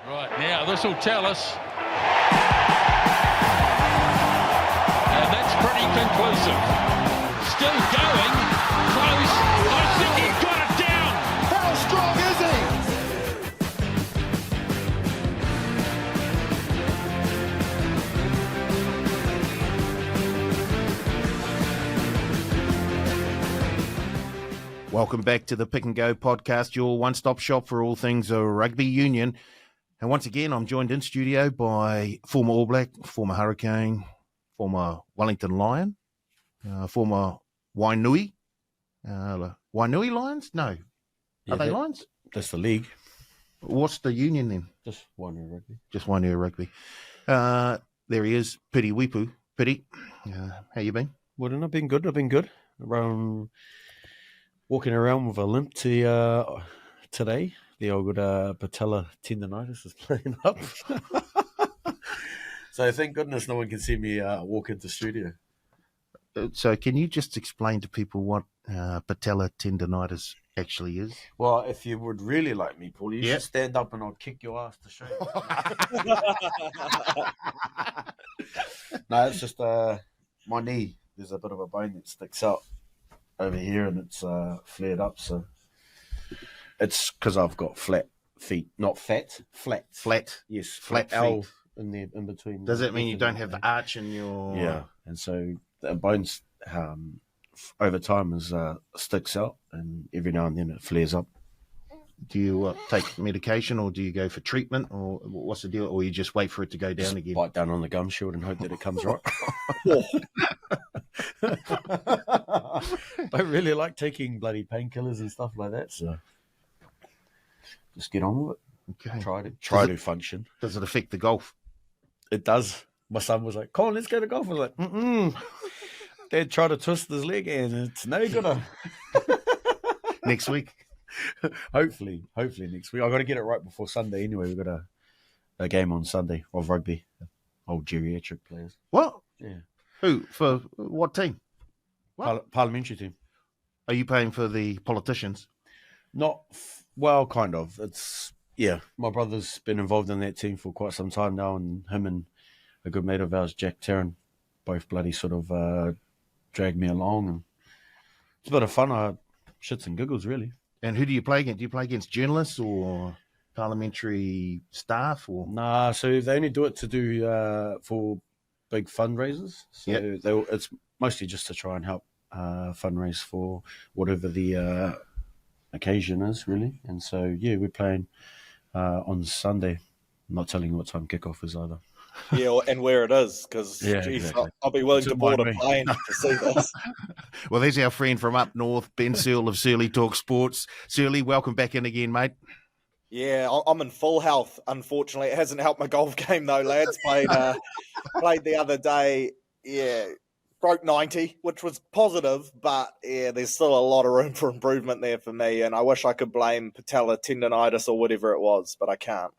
Right, now this will tell us. And that's pretty conclusive. Still going. Close. I think he got it down. How strong is he? Welcome back to the Pick and Go podcast, your one-stop shop for all things Rugby Union. And once again, I'm joined in studio by former All Black, former Hurricane, former Wellington Lion, former Wainui. Wainui Lions? No. Yeah, Are they Lions? That's the league. What's the union then? Just Wainui Rugby. Just Wainui Rugby. There he is, Piri Weepu. Piri, how you been? Well, I've been good. Walking around with a limp to today. The old patella tendonitis is playing up. So thank goodness no one can see me walk into studio. So can you just explain to people what patella tendonitis actually is? Well, if you would really like me, Paul, you should stand up and I'll kick your ass to show you. No, it's just my knee. There's a bit of a bone that sticks out over here and it's flared up, so it's because I've got flat feet, not fat, flat. Yes, flat L feet. in there, in between. Does that mean you don't have the arch in your... Yeah, and so the bones over time sticks out, and every now and then it flares up. Do you take medication, or do you go for treatment, or what's the deal? Or you just wait for it to go down Just again? bite down on the gum shield and hope that it comes right. I really like taking bloody painkillers and stuff like that, so just get on with it. Okay. Try to function. Does it affect the golf? It does. My son was like, "Come on, let's go to golf." I was like, "Mm-mm." Dad tried to twist his leg and it's no good. Next week? Hopefully next week. I've got to get it right before Sunday anyway. We've got a game on Sunday of rugby. Old geriatric players. What? Yeah. Who? For what team? Parliamentary team. Are you paying for the politicians? Well, kind of. It's, yeah, my brother's been involved in that team for quite some time now, and him and a good mate of ours, Jack Tarrant, both bloody sort of dragged me along, and it's a bit of fun. Shits and giggles, really. And who do you play against? Do you play against journalists or parliamentary staff? Or Nah, so they only do it to do for big fundraisers. So it's mostly just to try and help fundraise for whatever the occasion is, really. And so, yeah, we're playing on Sunday. I'm not telling you what time kickoff is either. Yeah, and where it is, because exactly. I'll be willing to board a plane to see this. Well, there's our friend from up north, Ben Searle of Searle Talk Sports. Searle, welcome back in again, mate. Yeah, I'm in full health. Unfortunately, it hasn't helped my golf game though, lads. Played the other day. Yeah, broke 90, which was positive, but yeah, there's still a lot of room for improvement there for me. And I wish I could blame patella tendonitis or whatever it was, but I can't.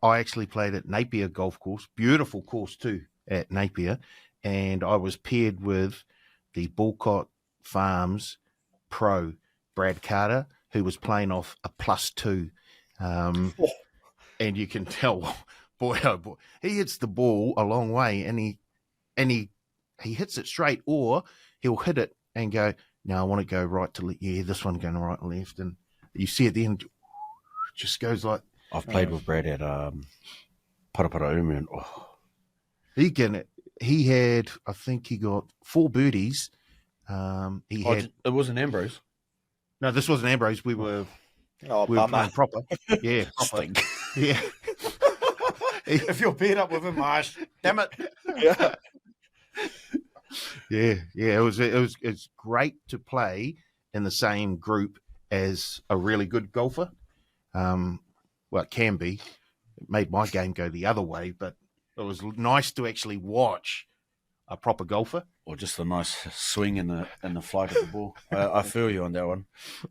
I actually played at Napier Golf Course, beautiful course too at Napier, and I was paired with the Bulcott Farms pro, Brad Carter, who was playing off a +2. And you can tell, boy, oh boy, he hits the ball a long way, and he hits it straight, or he'll hit it and go, "No, I want to go right to left." Yeah, this one going right and left, and you see at the end, just goes like. I've played with Brad at Paraparaumu, and He had, I think he got 4 birdies. it wasn't Ambrose. No, this wasn't Ambrose. We were bummer. playing proper. Yeah, proper. Yeah. If you're paired up with him, damn it. Yeah. Yeah. It's great to play in the same group as a really good golfer. Well, it can be. It made my game go the other way, but it was nice to actually watch a proper golfer. Or just a nice swing in the flight of the ball. I feel you on that one.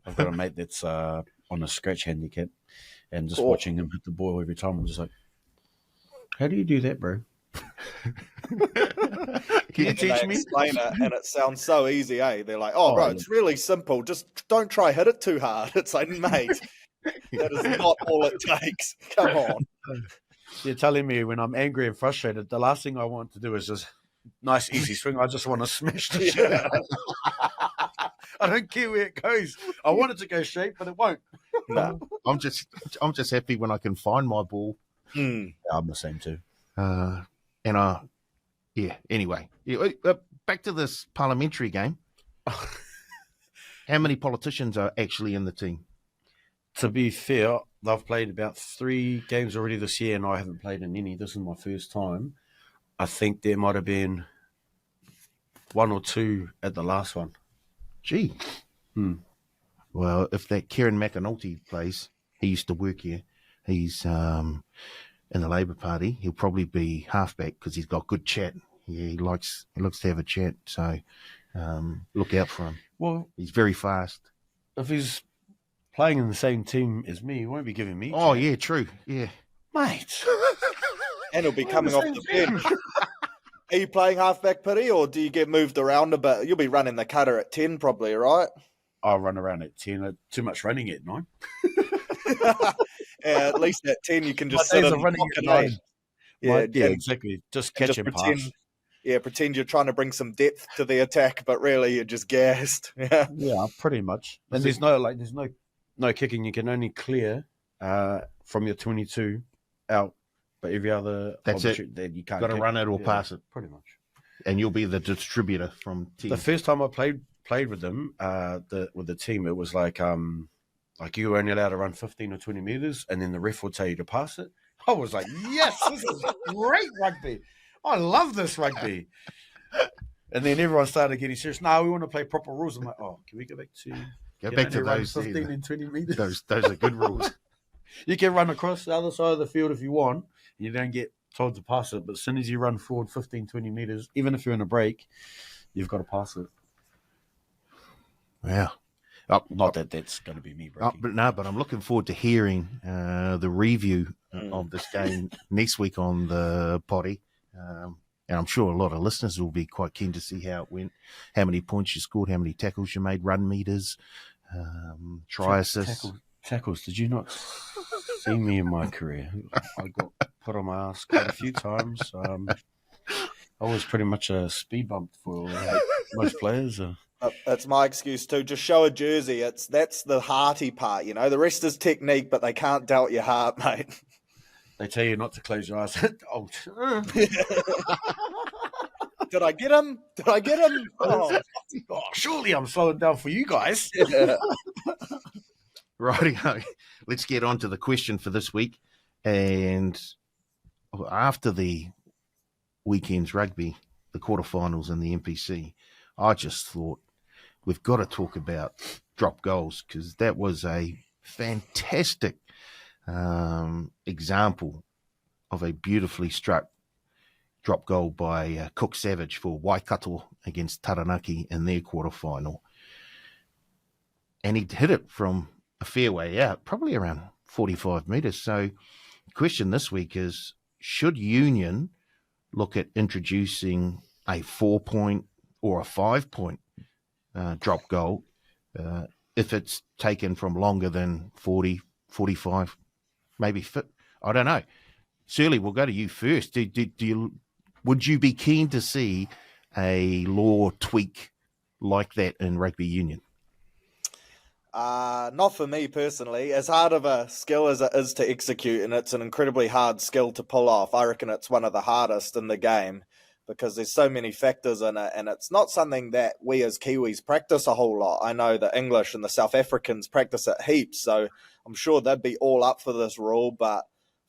I've got a mate that's on a scratch handicap, and just watching him hit the ball every time, I'm just like, how do you do that, bro? Can you teach me? Explain it, and it sounds so easy, eh? They're like, bro, it's really simple. Just don't try hit it too hard. It's like, mate, That is not all it takes. Come on. You're telling me when I'm angry and frustrated, the last thing I want to do is just nice, easy swing. I just want to smash the shit out of it. I don't care where it goes. I want it to go straight, but it won't. No. I'm just happy when I can find my ball. Mm. I'm the same too. Anyway, back to this parliamentary game. How many politicians are actually in the team? To be fair, they've played about 3 games already this year, and I haven't played in any. This is my first time. I think there might have been 1 or 2 at the last one. Gee. Well, if that Kieran McAnulty plays, he used to work here. He's in the Labour Party. He'll probably be halfback because he's got good chat. He likes to have a chat. So look out for him. Well, he's very fast. If he's playing in the same team as me, he won't be giving me. Oh, chat. yeah, true. Yeah. Mate. And he'll be coming off the bench. Are you playing halfback, Piri, or do you get moved around a bit? You'll be running the cutter at 10 probably, right? I'll run around at 10. Too much running at 9. At least at 10 you can just My sit days in of running the at pocket. 9. Yeah, Exactly. Just catch and pass. Pretend you're trying to bring some depth to the attack, but really you're just gassed. Yeah, pretty much. And there's no kicking. You can only clear from your 22 out, but every other That's it. That you can't. Got to run it or pass it, pretty much. and you'll be the distributor from 10. The first time I played with them, with the team, it was like you were only allowed to run 15 or 20 meters, and then the ref would tell you to pass it. I was like, yes, this is great rugby. I love this rugby. And then everyone started getting serious. No, we want to play proper rules. I'm like, oh, can we go back to those 15 and 20 meters? Those are good rules. You can run across the other side of the field if you want. You don't get told to pass it. But as soon as you run forward 15, 20 meters, even if you're in a break, you've got to pass it. Wow. Not that that's going to be me breaking. But I'm looking forward to hearing the review of this game next week on the potty. And I'm sure a lot of listeners will be quite keen to see how it went, how many points you scored, how many tackles you made, run meters, try assists. Tackles. Did you not see me in my career? I got put on my ass quite a few times. I was pretty much a speed bump for most players. That's my excuse too. Just show a jersey. That's the hearty part, you know. The rest is technique, but they can't doubt your heart, mate. They tell you not to close your eyes. Did I get him? Oh, surely I'm slowing down for you guys. yeah. Righty-ho. Let's get on to the question for this week. And after the weekend's rugby, the quarterfinals and the NPC, I just thought we've got to talk about drop goals because that was a fantastic example of a beautifully struck drop goal by Cook Savage for Waikato against Taranaki in their quarterfinal. And he hit it from a fair way out, probably around 45 metres. So the question this week is, should Union look at introducing a 4-point or a 5-point drop goal if it's taken from longer than 40, 45, maybe fit? I don't know. Searle, we'll go to you first. Would you be keen to see a law tweak like that in Rugby Union? Not for me personally. As hard of a skill as it is to execute, and it's an incredibly hard skill to pull off, I reckon it's one of the hardest in the game because there's so many factors in it, and it's not something that we as Kiwis practice a whole lot. I know the English and the South Africans practice it heaps, so I'm sure they'd be all up for this rule, but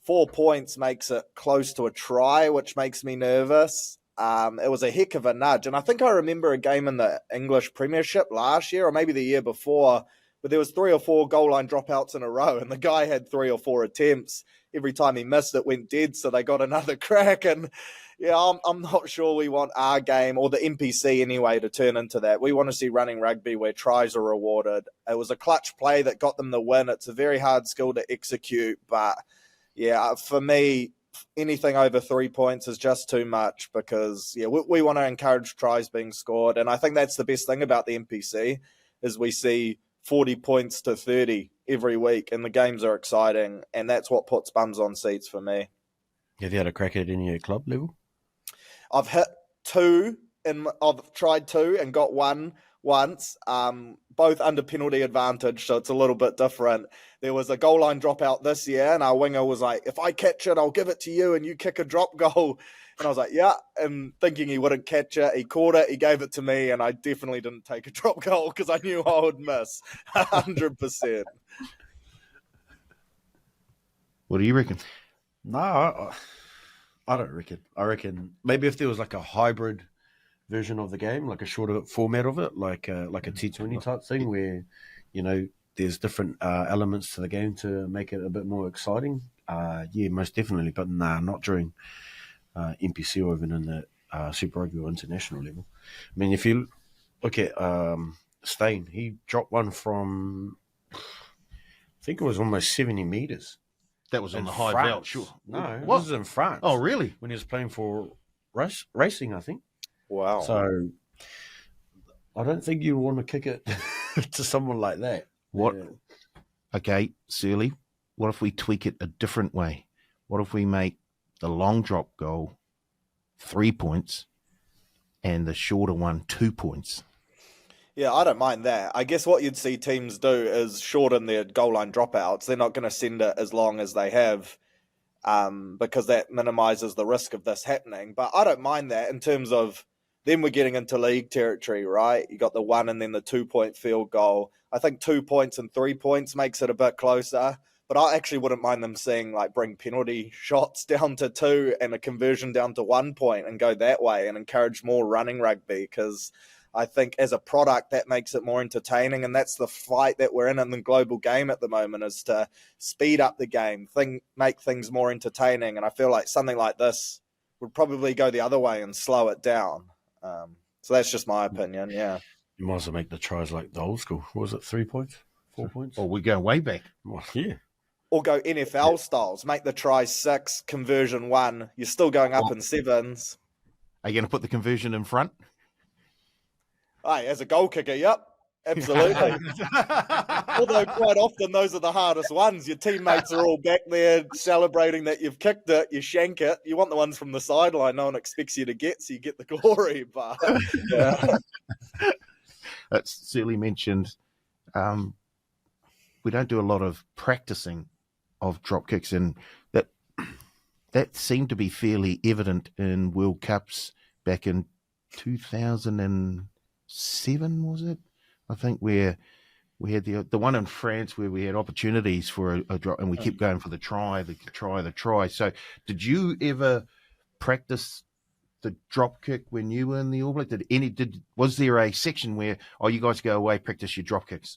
4 points makes it close to a try, which makes me nervous. It was a heck of a nudge, and I think I remember a game in the English Premiership last year, or maybe the year before, but there was 3 or 4 goal line dropouts in a row, and the guy had 3 or 4 attempts. Every time he missed, it went dead, so they got another crack. And yeah, I'm not sure we want our game, or the NPC anyway, to turn into that. We want to see running rugby where tries are rewarded. It was a clutch play that got them the win. It's a very hard skill to execute, but yeah, for me, anything over 3 points is just too much because yeah, we want to encourage tries being scored, and I think that's the best thing about the NPC is we see 40 points to 30 every week, and the games are exciting, and that's what puts bums on seats for me. Have you had a crack at any at club level? I've hit 2, and I've tried 2 and got 1 once, both under penalty advantage, so it's a little bit different. There was a goal line dropout this year, and our winger was like, if I catch it, I'll give it to you, and you kick a drop goal. And I was like, yeah, and thinking he wouldn't catch it. He caught it, he gave it to me, and I definitely didn't take a drop goal because I knew I would miss 100%. What do you reckon? No, I don't reckon. I reckon maybe if there was like a hybrid version of the game, like a shorter format of it, like a T20 type thing where, there's different elements to the game to make it a bit more exciting. Yeah, most definitely. But nah, not during NPC or even in the Super Rugby or international level. I mean, if you look at Stain, he dropped one from, I think it was almost 70 metres. That was on In the high France. belt, sure. No, What? this is in France. Oh, really? When he was playing for racing, I think. Wow. So I don't think you want to kick it to someone like that. What? Yeah. Okay, Searle, what if we tweak it a different way? What if we make the long drop goal 3 points and the shorter one 2 points? Yeah, I don't mind that. I guess what you'd see teams do is shorten their goal line dropouts. They're not going to send it as long as they have, because that minimises the risk of this happening. But I don't mind that in terms of then we're getting into league territory, right? You got the 1 and then the 2 point field goal. I think 2 points and 3 points makes it a bit closer. But I actually wouldn't mind them seeing bring penalty shots down to 2 and a conversion down to 1 point and go that way and encourage more running rugby, because I think as a product that makes it more entertaining, and that's the fight that we're in the global game at the moment, is to speed up the game, make things more entertaining. And I feel like something like this would probably go the other way and slow it down. So that's just my opinion, yeah. You might as well make the tries like the old school. What was it, 3 points? 4 points? Or we go way back. Well, yeah. Or go NFL styles, make the try 6, conversion 1. You're still going up in sevens. Are you going to put the conversion in front? Hey, as a goal kicker, yep, absolutely. Although quite often those are the hardest ones. Your teammates are all back there celebrating that you've kicked it, you shank it. You want the ones from the sideline no one expects you to get, so you get the glory. But yeah. That's Searle mentioned. We don't do a lot of practicing of drop kicks, and that seemed to be fairly evident in World Cups back in 2007, was it? I think where we had the one in France where we had opportunities for a drop, and we kept going for the try. So did you ever practice the drop kick when you were in the All Black? Was there a section where, you guys go away, practice your drop kicks?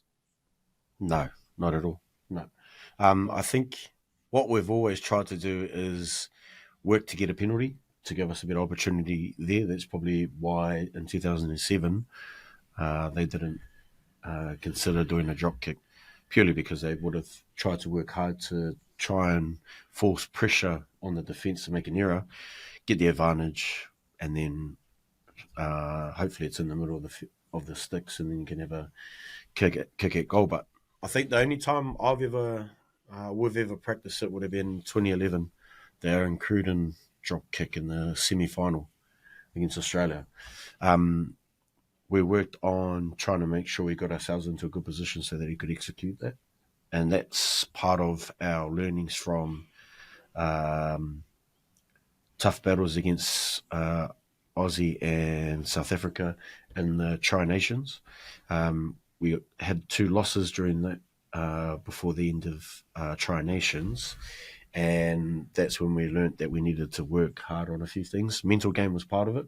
No, not at all. No. I think what we've always tried to do is work to get a penalty to give us a bit of opportunity there. That's probably why in 2007 they didn't consider doing a drop kick, purely because they would have tried to work hard to try and force pressure on the defence to make an error, get the advantage, and then hopefully it's in the middle of the sticks, and then you can have a kick at goal. But I think the only time we've ever practiced it would have been 2011, the Aaron Cruden drop kick in the semi-final against Australia. We worked on trying to make sure we got ourselves into a good position so that he could execute that. And that's part of our learnings from tough battles against Aussie and South Africa in the Tri-Nations. We had 2 losses during that before the end of Tri-Nations, and that's when we learnt that we needed to work hard on a few things. Mental game was part of it,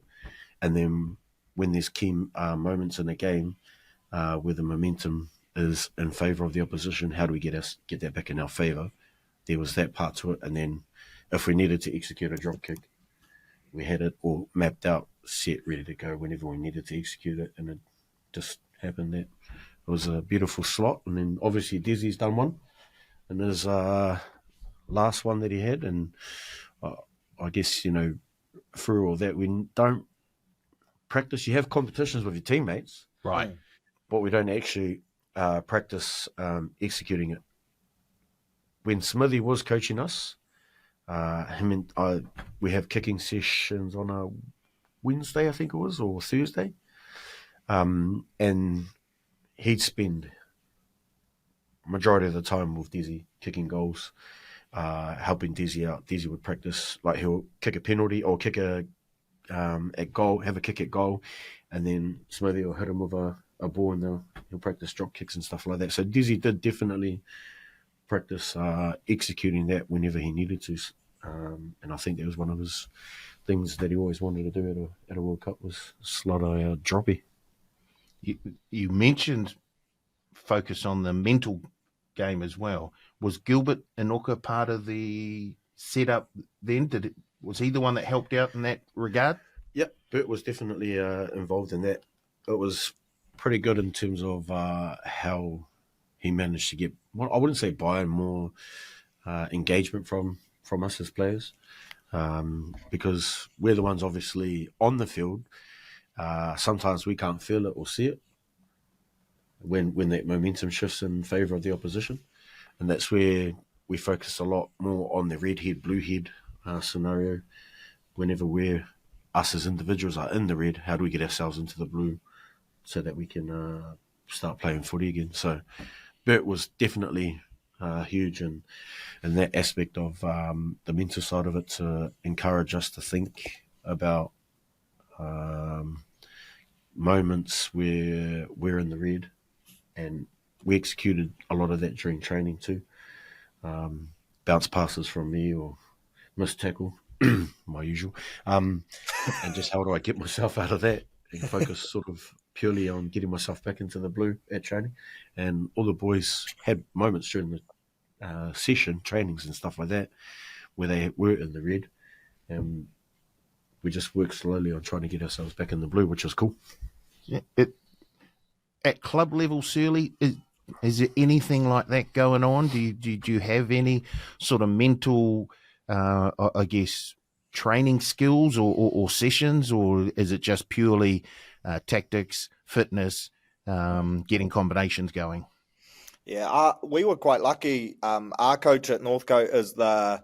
and then when there's key moments in a game where the momentum is in favour of the opposition, how do we get that back in our favour? There was that part to it, and then if we needed to execute a drop kick, we had it all mapped out, set, ready to go whenever we needed to execute it, and it just happened that it was a beautiful slot. And then obviously Desi's done one in his last one that he had, and I guess, through all that, we don't practice. You have competitions with your teammates, Right. but we don't actually practice executing it when Smithy was coaching us, we have kicking sessions on a Wednesday, I think it was, or Thursday. And he'd spend majority of the time with Desi kicking goals, helping Desi out. Desi would practice, like he'll kick a penalty or kick at goal, have a kick at goal, and then Smithy will hit him with a ball and he'll practice drop kicks and stuff like that. So Desi did definitely practice executing that whenever he needed to. And I think that was one of his things that he always wanted to do at a World Cup was slot a droppy. You mentioned focus on the mental game as well. Was Gilbert Inoka part of the setup then? Was he the one that helped out in that regard? Yep, Bert was definitely involved in that. It was pretty good in terms of how he managed to get, well, I wouldn't say buy-in, more engagement from us as players, because we're the ones obviously on the field. Sometimes we can't feel it or see it when that momentum shifts in favour of the opposition, and that's where we focus a lot more on the red head, blue head scenario. Whenever us as individuals are in the red, how do we get ourselves into the blue so that we can start playing footy again? So Bert was definitely huge in that aspect of the mental side of it, to encourage us to think about moments where we're in the red, and we executed a lot of that during training too. Bounce passes from me or missed tackle, my usual, and just how do I get myself out of that and focus sort of purely on getting myself back into the blue at training. And all the boys had moments during the session, trainings and stuff like that, where they were in the red, and we just worked slowly on trying to get ourselves back in the blue, which was cool. Yeah. At club level, Searle, is there anything like that going on? Do you have any sort of mental, I guess, training skills or sessions, or is it just purely tactics, fitness, getting combinations going? Yeah, we were quite lucky. Our coach at Northcote is the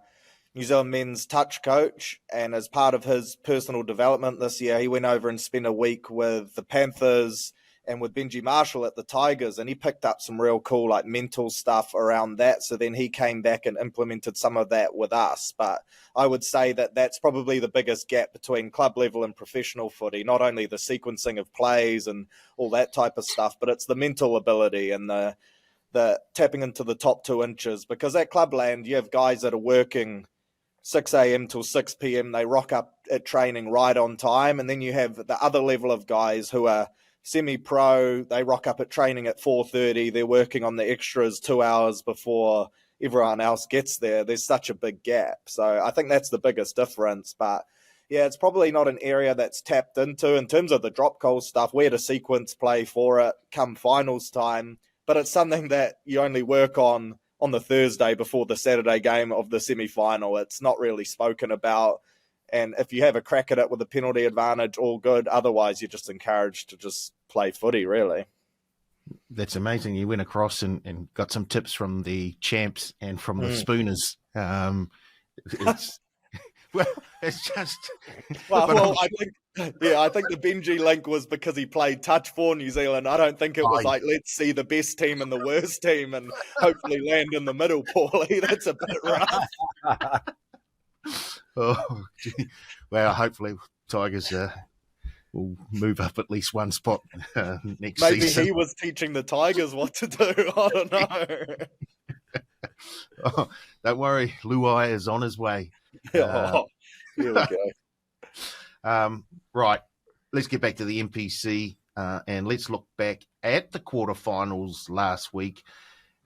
New Zealand men's touch coach, and as part of his personal development this year, he went over and spent a week with the Panthers and with Benji Marshall at the Tigers, and he picked up some real cool like mental stuff around that. So then he came back and implemented some of that with us. But I would say that that's probably the biggest gap between club level and professional footy, not only the sequencing of plays and all that type of stuff, but it's the mental ability and the tapping into the top 2 inches. Because at clubland, you have guys that are working 6 a.m. till 6 p.m. They rock up at training right on time. And then you have the other level of guys who are semi-pro. They rock up at training at 4:30. They're working on the extras 2 hours before everyone else gets there. There's such a big gap. So I think that's the biggest difference. But yeah, it's probably not an area that's tapped into in terms of the drop goal stuff, where to sequence play for it come finals time. But it's something that you only work on the Thursday before the Saturday game of the semi-final. It's not really spoken about. And if you have a crack at it with a penalty advantage, all good. Otherwise, you're just encouraged to just play footy, really. That's amazing. You went across and got some tips from the champs and from the spooners. It's just... Well, I think the Benji link was because he played touch for New Zealand. I don't think it was like, let's see the best team and the worst team and hopefully land in the middle, Paulie. That's a bit rough. Oh, gee. Well, hopefully Tigers will move up at least one spot next season. Maybe he was teaching the Tigers what to do. I don't know. Don't worry, Luai is on his way. Here we go. Right, let's get back to the NPC and let's look back at the quarterfinals last week.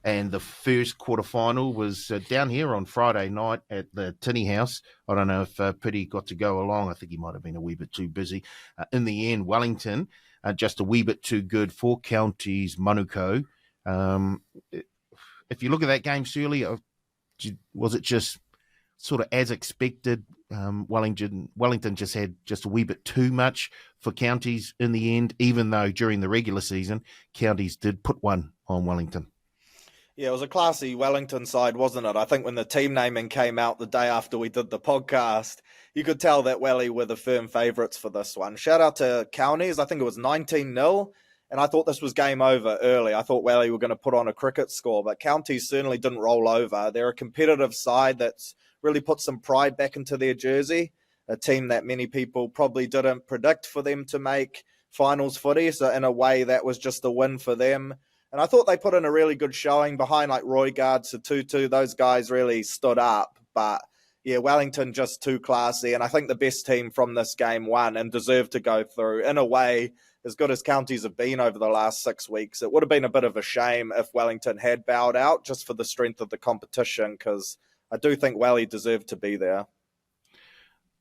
And the first quarterfinal was down here on Friday night at the Tinny House. I don't know if Piri got to go along. I think he might have been a wee bit too busy. In the end, Wellington, just a wee bit too good for Counties Manukau. If you look at that game, Searle, was it just sort of as expected? Wellington just had just a wee bit too much for Counties in the end, even though during the regular season, Counties did put one on Wellington. Yeah, it was a classy Wellington side, wasn't it? I think when the team naming came out the day after we did the podcast, you could tell that Welly were the firm favourites for this one. Shout out to Counties. I think it was 19-0, and I thought this was game over early. I thought Welly were going to put on a cricket score, but Counties certainly didn't roll over. They're a competitive side that's really put some pride back into their jersey, a team that many people probably didn't predict for them to make finals footy, so in a way that was just a win for them. And I thought they put in a really good showing behind like Roigard, Satutu. Those guys really stood up. But yeah, Wellington just too classy. And I think the best team from this game won and deserved to go through. In a way, as good as Counties have been over the last 6 weeks, it would have been a bit of a shame if Wellington had bowed out just for the strength of the competition, because I do think Welly deserved to be there.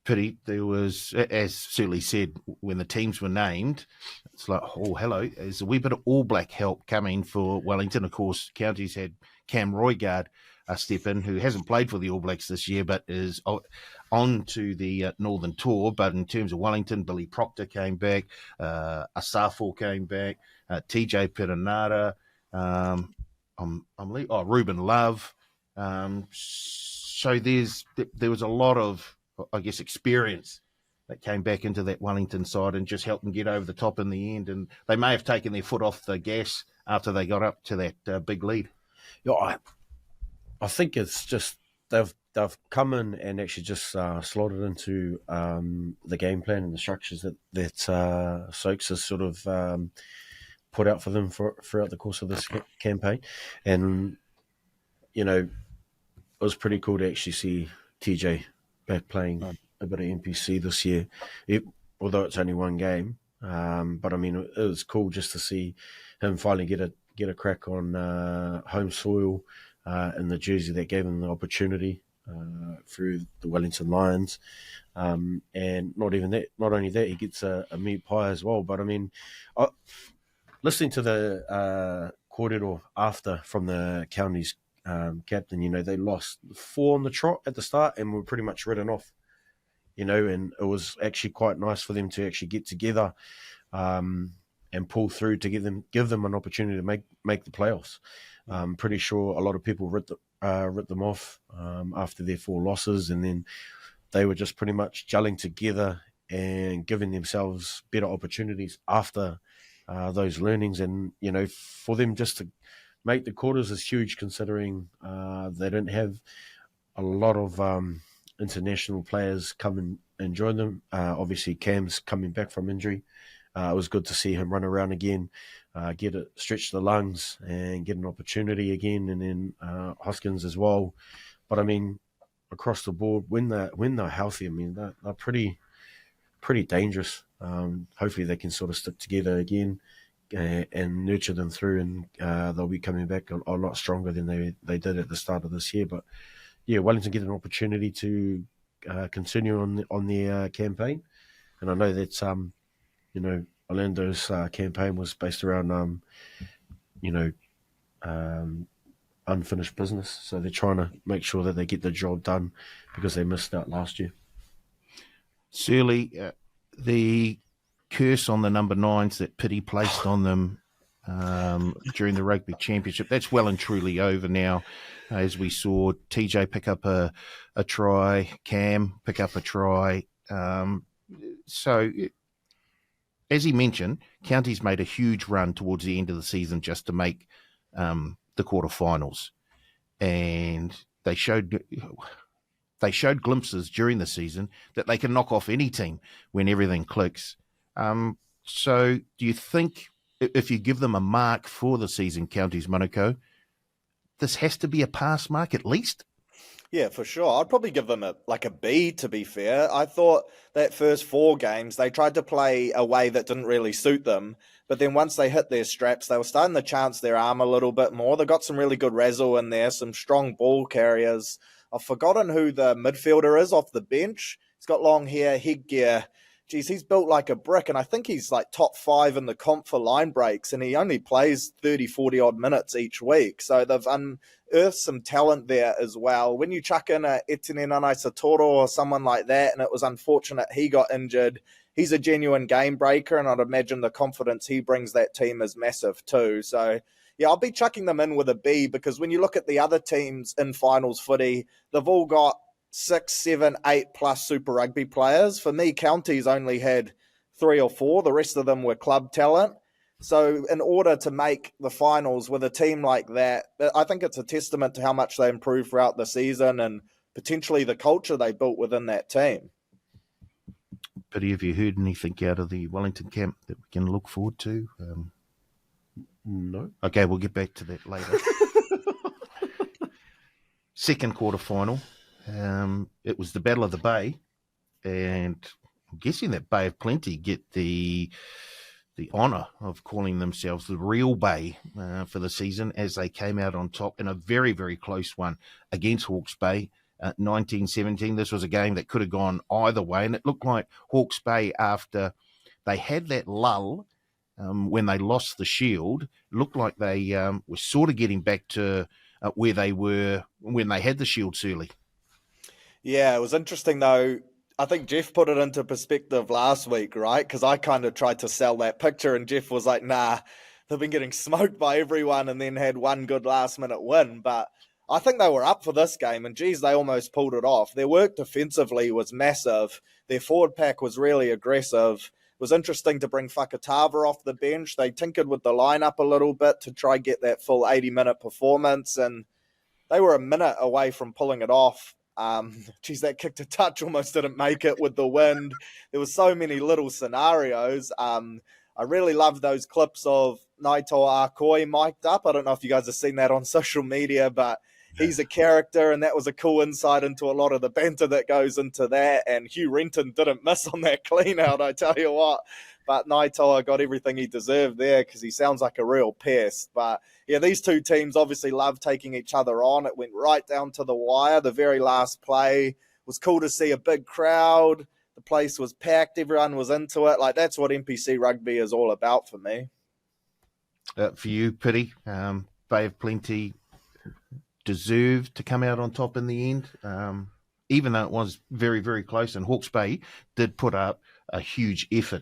Pity, there was, as Searle said, when the teams were named, it's like, oh, hello, there's a wee bit of All Black help coming for Wellington. Of course, Counties had Cam Roigard step in, who hasn't played for the All Blacks this year, but is on to the Northern Tour. But in terms of Wellington, Billy Proctor came back, Asafo came back, TJ Perenara, Ruben Love. So there was a lot of, I guess, experience that came back into that Wellington side and just helped them get over the top in the end. And they may have taken their foot off the gas after they got up to that big lead. Yeah, I think it's just they've come in and actually just slotted into the game plan and the structures that Soaks has sort of put out for them throughout the course of this campaign. And, you know, it was pretty cool to actually see TJ back playing a bit of NPC this year, although it's only one game. But I mean, it was cool just to see him finally get a crack on home soil in the jersey that gave him the opportunity through the Wellington Lions. And not only that, he gets a meat pie as well. But I mean, listening to the kōrero after from the Counties captain, you know, they lost 4 on the trot at the start and were pretty much ridden off, you know, and it was actually quite nice for them to actually get together and pull through to give them an opportunity to make the playoffs. I'm pretty sure a lot of people writ them off after their 4 losses, and then they were just pretty much gelling together and giving themselves better opportunities after those learnings. And, you know, for them just to make the quarters is huge, considering they didn't have a lot of international players come and join them. Obviously, Cam's coming back from injury. It was good to see him run around again, stretch the lungs and get an opportunity again. And then Hoskins as well. But I mean, across the board, when they're healthy, I mean, they're pretty dangerous. Hopefully they can sort of stick together again and nurture them through, and they'll be coming back a lot stronger than they did at the start of this year. But yeah, Wellington get an opportunity to continue on their campaign, and I know that you know, Orlando's campaign was based around unfinished business, so they're trying to make sure that they get the job done because they missed out last year. Searle, the curse on the number 9s that Piri placed on them during the Rugby Championship, that's well and truly over now, as we saw TJ pick up a try, Cam pick up a try. So, as he mentioned, Counties made a huge run towards the end of the season just to make the quarterfinals, and they showed glimpses during the season that they can knock off any team when everything clicks. So do you think if you give them a mark for the season, Counties Monaco, this has to be a pass mark at least? Yeah, for sure. I'd probably give them a B, to be fair. I thought that first 4 games, they tried to play a way that didn't really suit them. But then once they hit their straps, they were starting to chance their arm a little bit more. They got some really good razzle in there, some strong ball carriers. I've forgotten who the midfielder is off the bench. He's got long hair, headgear. Geez, he's built like a brick, and I think he's like top 5 in the comp for line breaks, and he only plays 30, 40-odd minutes each week. So they've unearthed some talent there as well. When you chuck in a Etienne Anaisatoro or someone like that, and it was unfortunate he got injured, he's a genuine game breaker, and I'd imagine the confidence he brings that team is massive too. So, yeah, I'll be chucking them in with a B, because when you look at the other teams in finals footy, they've all got 6, 7, 8 plus Super Rugby players. For me, Counties only had 3 or 4. The rest of them were club talent. So in order to make the finals with a team like that, I think it's a testament to how much they improved throughout the season and potentially the culture they built within that team. Piri, have you heard anything out of the Wellington camp that we can look forward to? No. Okay, we'll get back to that later. Second quarterfinal. It was the Battle of the Bay, and I'm guessing that Bay of Plenty get the honour of calling themselves the real Bay for the season, as they came out on top in a very, very close one against Hawke's Bay. 1917. This was a game that could have gone either way, and it looked like Hawke's Bay, after they had that lull when they lost the Shield, looked like they were sort of getting back to where they were when they had the Shield, Searle. Yeah, it was interesting though. I think Jeff put it into perspective last week, right? Because I kind of tried to sell that picture, and Jeff was like, nah, they've been getting smoked by everyone, and then had one good last minute win. But I think they were up for this game, and geez, they almost pulled it off. Their work defensively was massive. Their forward pack was really aggressive. It was interesting to bring Whakatava off the bench. They tinkered with the lineup a little bit to try get that full 80-minute performance, and they were a minute away from pulling it off. That kick to touch almost didn't make it with the wind. There were so many little scenarios. I really love those clips of Naito Arkoi mic'd up. I don't know if you guys have seen that on social media, but he's a character, and that was a cool insight into a lot of the banter that goes into that. And Hugh Renton didn't miss on that clean out, I tell you what. But Naitoa got everything he deserved there, because he sounds like a real pest. But yeah, these two teams obviously love taking each other on. It went right down to the wire. The very last play, it was cool to see a big crowd. The place was packed. Everyone was into it. Like, that's what NPC rugby is all about for me. For you, Piri, Bay of Plenty deserved to come out on top in the end, even though it was very, very close. And Hawke's Bay did put up a huge effort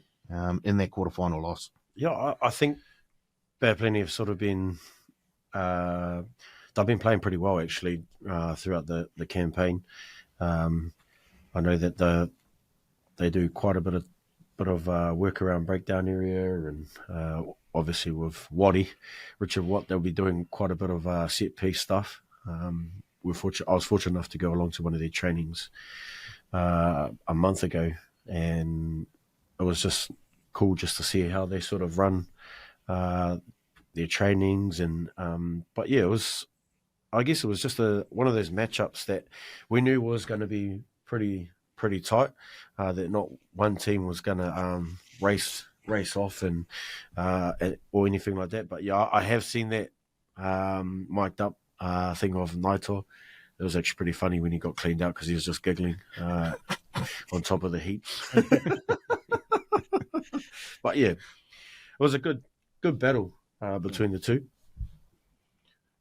in that quarterfinal loss. Yeah, I think Bay of Plenty have sort of been they've been playing pretty well actually throughout the campaign. I know that they do quite a bit of work around breakdown area, and obviously with Richard Watt, they'll be doing quite a bit of set piece stuff. I was fortunate enough to go along to one of their trainings a month ago, and it was just cool just to see how they sort of run their trainings. And but yeah, I guess it was just one of those matchups that we knew was going to be pretty tight, that not one team was going to race off and or anything like that. But yeah, I have seen that mic'd up thing of Naito. It was actually pretty funny when he got cleaned out, because he was just giggling on top of the heat. But yeah, it was a good battle between the two.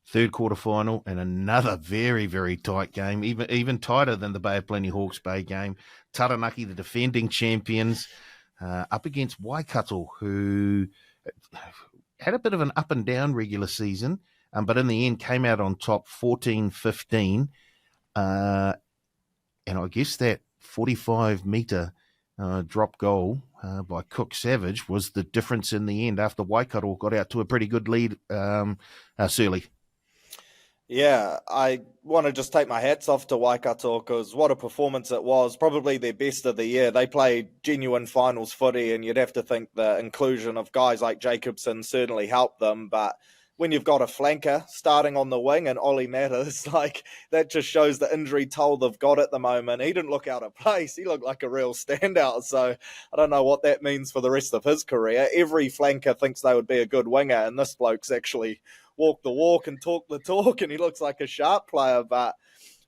Third quarterfinal, and another very, very tight game, even tighter than the Bay of Plenty Hawke's Bay game. Taranaki, the defending champions, up against Waikato, who had a bit of an up and down regular season, but in the end came out on top 14-15. And I guess that 45-metre drop goal by Cook Savage was the difference in the end, after Waikato got out to a pretty good lead, Searle. Yeah, I want to just take my hats off to Waikato, because what a performance it was. Probably their best of the year. They played genuine finals footy, and you'd have to think the inclusion of guys like Jacobson certainly helped them. But when you've got a flanker starting on the wing and Ollie Matters, like, that just shows the injury toll they've got at the moment. He didn't look out of place. He looked like a real standout. So I don't know what that means for the rest of his career. Every flanker thinks they would be a good winger, and this bloke's actually walk the walk and talk the talk, and he looks like a sharp player. But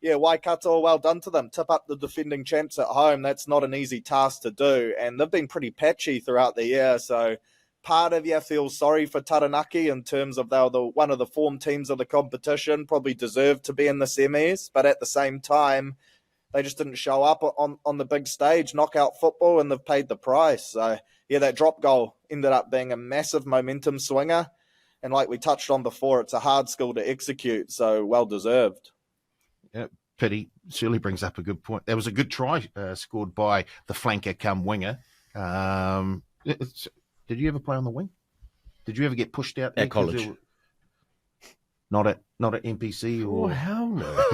yeah, Waikato, well done to them. Tip up the defending champs at home. That's not an easy task to do, and they've been pretty patchy throughout the year. So part of you feels sorry for Taranaki in terms of they were one of the form teams of the competition, probably deserved to be in the semis, but at the same time, they just didn't show up on the big stage, knockout football, and they've paid the price. So yeah, that drop goal ended up being a massive momentum swinger. And like we touched on before, it's a hard skill to execute, so well deserved. Yeah, Piri Searle brings up a good point. There was a good try scored by the flanker come winger. Did you ever play on the wing? Did you ever get pushed out there? At college. Not at NPC or... Oh, hell no.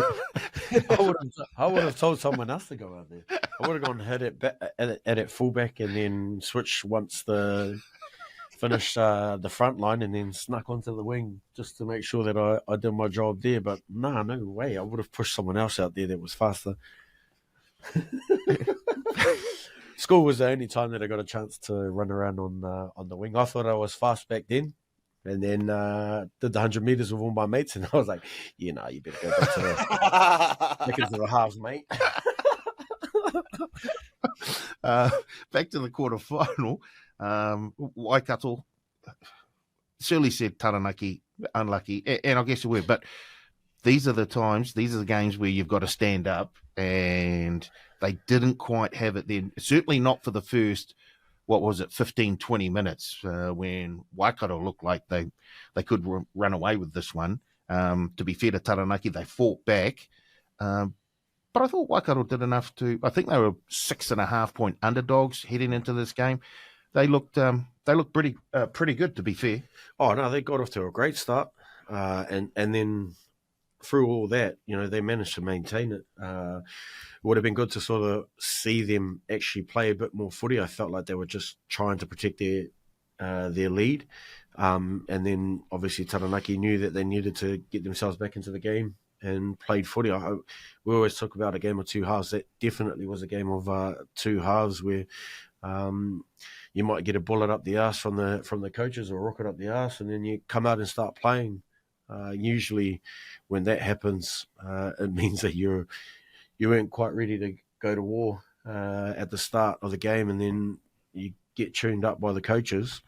I would have told someone else to go out there. I would have gone hit it at fullback and then switch once finish the front line and then snuck onto the wing just to make sure that I did my job there. But no way. I would have pushed someone else out there that was faster. School was the only time that I got a chance to run around on the wing. I thought I was fast back then. And then did the 100 metres with all my mates, and I was like, you better go back into the halves, mate. Back to the quarterfinal. Waikato, Searle said Taranaki, unlucky, and I guess it would, but these are the games where you've got to stand up, and they didn't quite have it then. Certainly not for the first, 15, 20 minutes when Waikato looked like they could run away with this one. To be fair to Taranaki, they fought back. But I thought Waikato did enough I think they were 6.5 point underdogs heading into this game. They looked pretty good, to be fair. Oh, no, they got off to a great start. And then through all that, they managed to maintain it. It would have been good to sort of see them actually play a bit more footy. I felt like they were just trying to protect their lead. And then obviously Taranaki knew that they needed to get themselves back into the game and played footy. We always talk about a game of two halves. That definitely was a game of two halves where you might get a bullet up the arse from the coaches or a rocket up the arse, and then you come out and start playing. Usually when that happens, it means that you weren't quite ready to go to war at the start of the game, and then you get tuned up by the coaches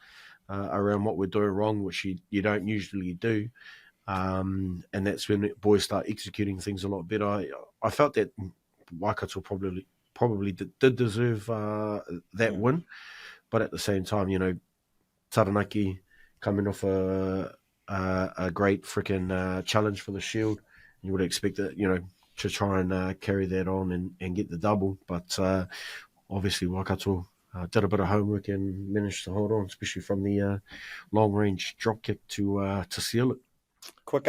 around what we're doing wrong, which you don't usually do. And that's when boys start executing things a lot better. I felt that Waikato probably did deserve that win, but at the same time, Taranaki coming off a great freaking challenge for the Shield, you would expect that to try and carry that on and get the double, but obviously Waikato did a bit of homework and managed to hold on, especially from the long range drop kick to seal it. Quick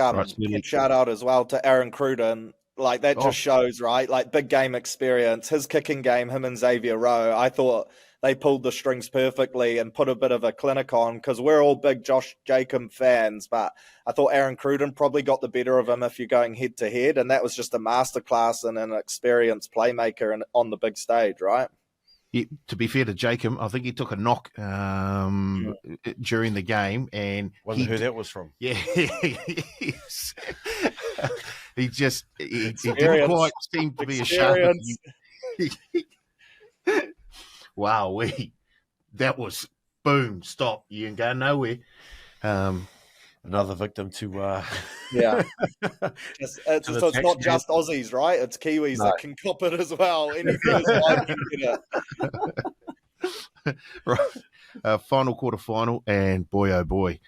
shout out as well to Aaron Cruden. Like, that just shows, right? Like, big game experience. His kicking game, him and Xavier Rowe, I thought they pulled the strings perfectly and put a bit of a clinic on, because we're all big Josh Jacob fans, but I thought Aaron Cruden probably got the better of him if you're going head to head, and that was just a masterclass and an experienced playmaker on the big stage, right? Yeah, to be fair to Jacob, I think he took a knock during the game, and wonder who that was from. Yeah, he didn't quite seem to be a sharp. Wow, that was boom, stop. You can go nowhere. Another victim to yeah. So it's not just Aussies, right? It's Kiwis that can cop it as well. Any first line can get it. Right. Final quarterfinal, and boy, oh boy,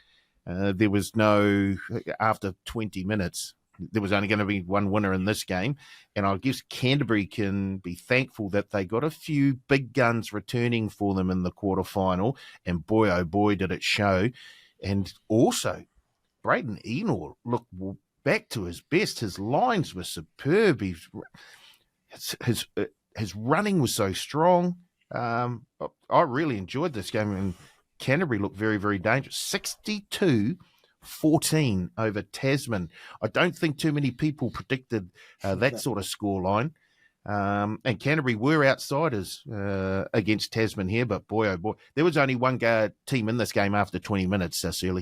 there was after 20 minutes, there was only going to be one winner in this game. And I guess Canterbury can be thankful that they got a few big guns returning for them in the quarterfinal. And boy, oh boy, did it show. And also, Braden Enor looked back to his best. His lines were superb. His running was so strong. I really enjoyed this game, and Canterbury looked very, very dangerous. 62-14 over Tasman. I don't think too many people predicted that sort of scoreline. And Canterbury were outsiders against Tasman here, but boy, oh boy, there was only one team in this game after 20 minutes, Searle.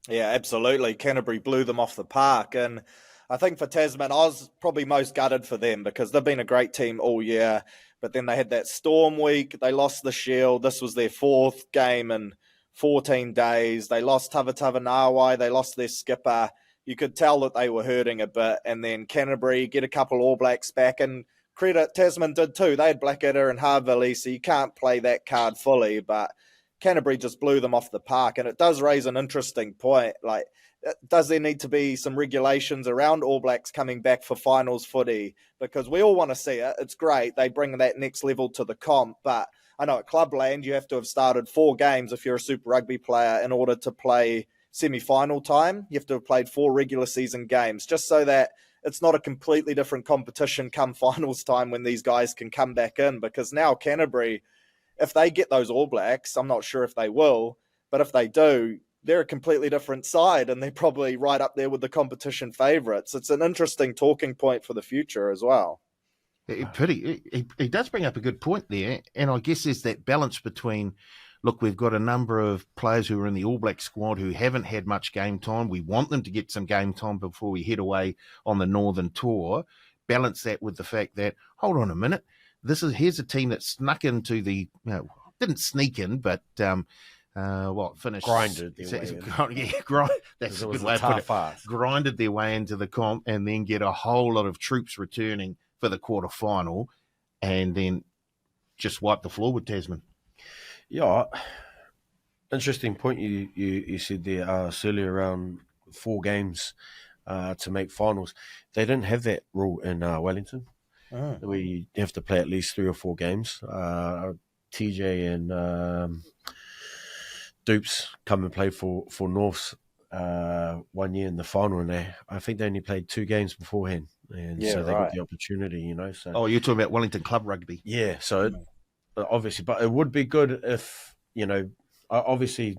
Yeah, absolutely. Canterbury blew them off the park. And I think for Tasman, I was probably most gutted for them because they've been a great team all year. But then they had that storm week. They lost the Shield. This was their fourth game in 14 days. They lost Tavatava Nawai. They lost their skipper. You could tell that they were hurting a bit. And then Canterbury get a couple All Blacks back. And credit, Tasman did too. They had Blackadder and Harville, so you can't play that card fully. But Canterbury just blew them off the park. And it does raise an interesting point. Like, does there need to be some regulations around All Blacks coming back for finals footy? Because we all want to see it. It's great. They bring that next level to the comp. But I know at Clubland, you have to have started 4 games if you're a Super Rugby player in order to play semi-final time. You have to have played 4 regular season games, just so that it's not a completely different competition come finals time when these guys can come back in. Because now Canterbury, if they get those All Blacks, I'm not sure if they will, but if they do, they're a completely different side, and they're probably right up there with the competition favourites. It's an interesting talking point for the future as well. He does bring up a good point there, and I guess there's that balance between, look, we've got a number of players who are in the All Black squad who haven't had much game time. We want them to get some game time before we head away on the Northern Tour. Balance that with the fact that, hold on a minute, here's a team that snuck into the, didn't sneak in, but finished? Grinded their way in. That's a good way to put it. Fast. Grinded their way into the comp and then get a whole lot of troops returning for the quarterfinal and then just wipe the floor with Tasman. Yeah, interesting point you said there, Searle, around 4 games to make finals. They didn't have that rule in Wellington. We have to play at least 3 or 4 games. TJ and Dupes come and play for Norths 1 year in the final, and I think they only played 2 games beforehand, and so they got the opportunity, So you're talking about Wellington Club Rugby? Yeah, so obviously, but it would be good if obviously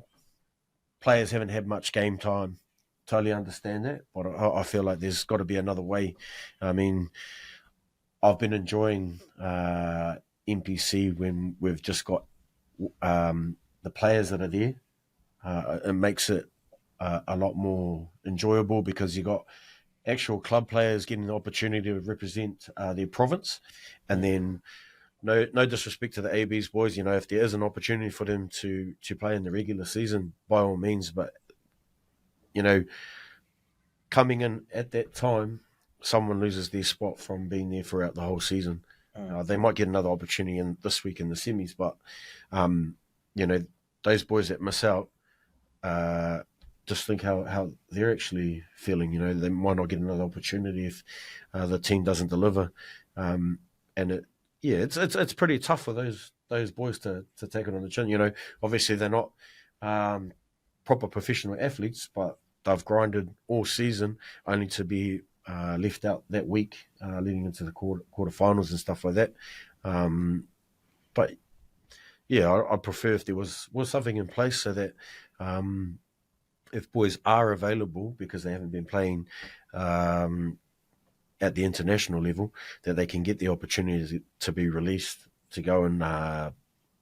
players haven't had much game time. Totally understand that, but I feel like there's got to be another way. I mean, I've been enjoying NPC when we've just got the players that are there. It makes it a lot more enjoyable because you got actual club players getting the opportunity to represent their province, and then no disrespect to the AB's boys, if there is an opportunity for them to play in the regular season, by all means, but coming in at that time, someone loses their spot from being there throughout the whole season. They might get another opportunity this week in the semis, but those boys that miss out, just think how they're actually feeling. They might not get another opportunity if the team doesn't deliver, and it's pretty tough for those boys to take it on the chin. Obviously they're not proper professional athletes, but they've grinded all season only to be left out that week leading into the quarterfinals and stuff like that. But yeah, I'd prefer if there was something in place so that if boys are available because they haven't been playing at the international level, that they can get the opportunity to be released to go and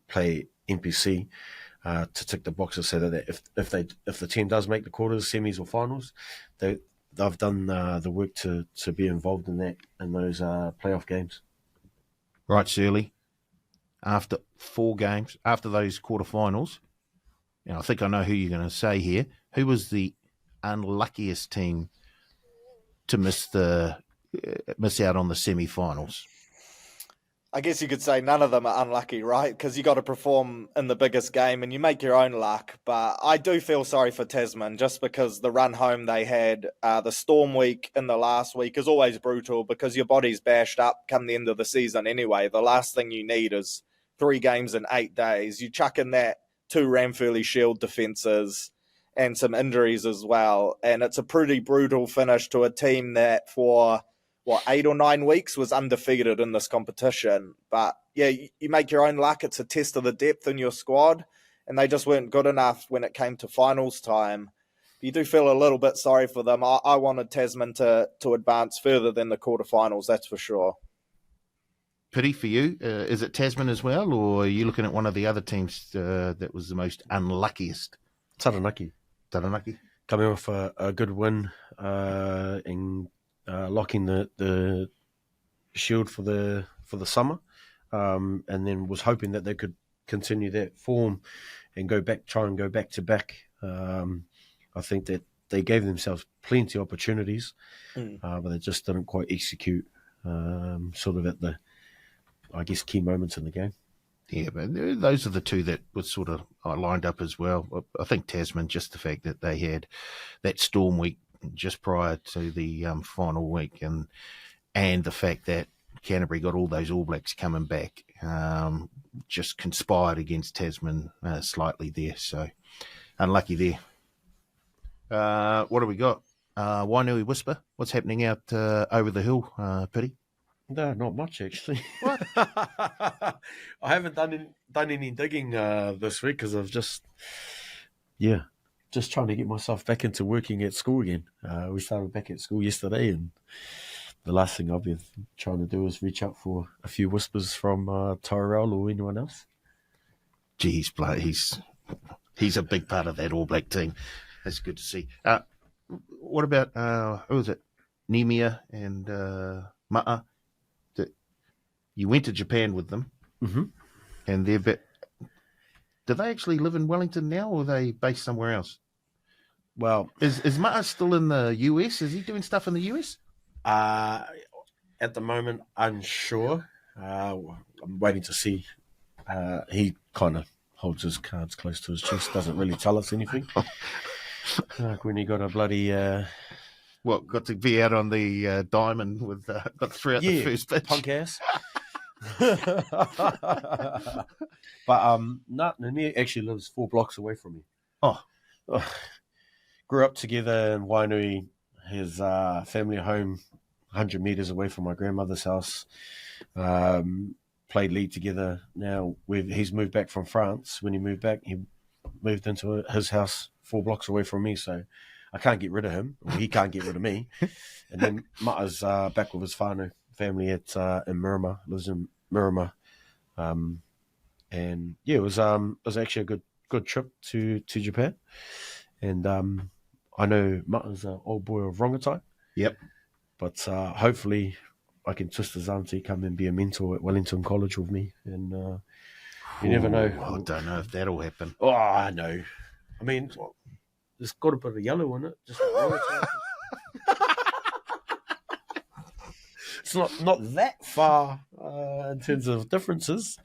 play NPC to tick the boxes, so that if the team does make the quarters, semis, or finals, they've done the work to be involved in those playoff games. Right, Shirley. After 4 games, after those quarterfinals, and I think I know who you're going to say here. Who was the unluckiest team to miss out on the semi-finals? I guess you could say none of them are unlucky, right? Because you got to perform in the biggest game and you make your own luck. But I do feel sorry for Tasman just because the run home they had, the storm week in the last week is always brutal because your body's bashed up come the end of the season anyway. The last thing you need is 3 games in 8 days. You chuck in that 2 Ranfurly Shield defences and some injuries as well. And it's a pretty brutal finish to a team that for 8 or 9 weeks was undefeated in this competition. But yeah, you make your own luck. It's a test of the depth in your squad, and they just weren't good enough when it came to finals time. You do feel a little bit sorry for them. I wanted Tasman to advance further than the quarterfinals, that's for sure. Piri, for you, is it Tasman as well, or are you looking at one of the other teams that was the most unluckiest? Taranaki. Coming off a good win in locking the shield for the summer, and then was hoping that they could continue that form and try and go back to back. I think that they gave themselves plenty of opportunities, but they just didn't quite execute sort of at the, I guess, key moments in the game. Yeah, but those are the two that were sort of lined up as well. I think Tasman, just the fact that they had that storm week just prior to the final week, and the fact that Canterbury got all those All Blacks coming back, just conspired against Tasman slightly there. So unlucky there. What do we got? Wainui Whisper. What's happening out over the hill, Piri? No, not much actually. What? I haven't done any digging this week because I've just trying to get myself back into working at school again. We started back at school yesterday, and the last thing I've been trying to do is reach out for a few whispers from Tyrell or anyone else. Geez, he's a big part of that All Black team. That's good to see. What about who was it? Nemia and Ma'a. You went to Japan with them, and they're do they actually live in Wellington now, or are they based somewhere else? Well, is Ma'a still in the US? Is he doing stuff in the US? At the moment, unsure. I'm waiting to see. He kind of holds his cards close to his chest, doesn't really tell us anything. Like when he got a bloody... got to be out on the diamond with got throughout the first pitch. Punk ass. But no, he actually lives 4 blocks away from me. Oh. Grew up together in Wainui. His family home 100 metres away from my grandmother's house. Played league together. Now he's moved back from France. When he moved back, he moved into his house 4 blocks away from me, so I can't get rid of him, or he can't get rid of me. And then Mata's back with his whānau family in Miramar, lives in Miramar. And yeah, it was actually a good trip to Japan. And I know Mata's an old boy of Rongotai. Yep. But hopefully I can twist his arm to come and be a mentor at Wellington College with me. And you never know. I don't know if that'll happen. Oh, I know. I mean, there's got a bit of yellow in it. Just it's not that far in terms of differences.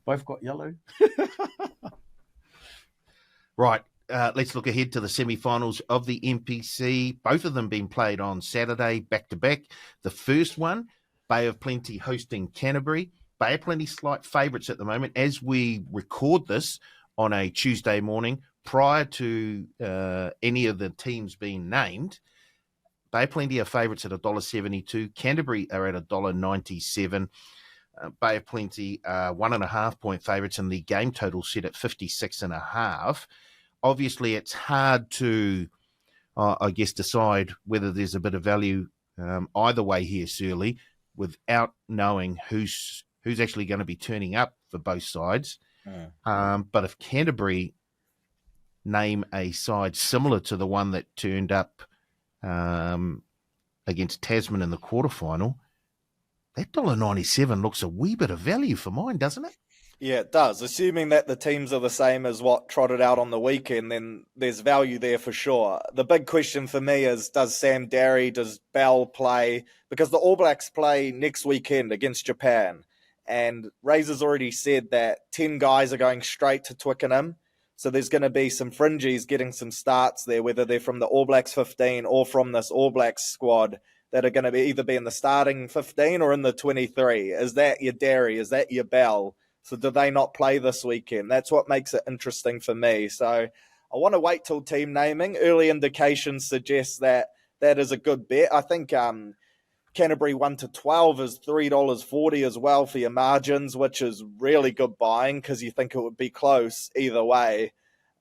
Both got yellow. Right. Let's look ahead to the semi-finals of the NPC. Both of them being played on Saturday, back-to-back. The first one, Bay of Plenty hosting Canterbury. Bay of Plenty slight favourites at the moment. As we record this on a Tuesday morning, prior to any of the teams being named, Bay of Plenty are favourites at $1.72. Canterbury are at $1.97. Bay of Plenty are 1.5 point favourites, and the game total set at 56.5. Obviously, it's hard to, I guess, decide whether there's a bit of value either way here, Searle, without knowing who's actually going to be turning up for both sides. But if Canterbury name a side similar to the one that turned up against Tasman in the quarterfinal, that $1.97 looks a wee bit of value for mine, doesn't it? Yeah, it does. Assuming that the teams are the same as what trotted out on the weekend, then there's value there for sure. The big question for me is, does Sam Darry, does Bell play? Because the All Blacks play next weekend against Japan. And Razor's already said that 10 guys are going straight to Twickenham. So there's going to be some fringies getting some starts there, whether they're from the All Blacks 15 or from this All Blacks squad, that are going to either be in the starting 15 or in the 23. Is that your Darry? Is that your Bell? So do they not play this weekend? That's what makes it interesting for me. So I want to wait till team naming. Early indications suggest that that is a good bet. I think Canterbury 1-12 is $3.40 as well for your margins, which is really good buying because you think it would be close either way.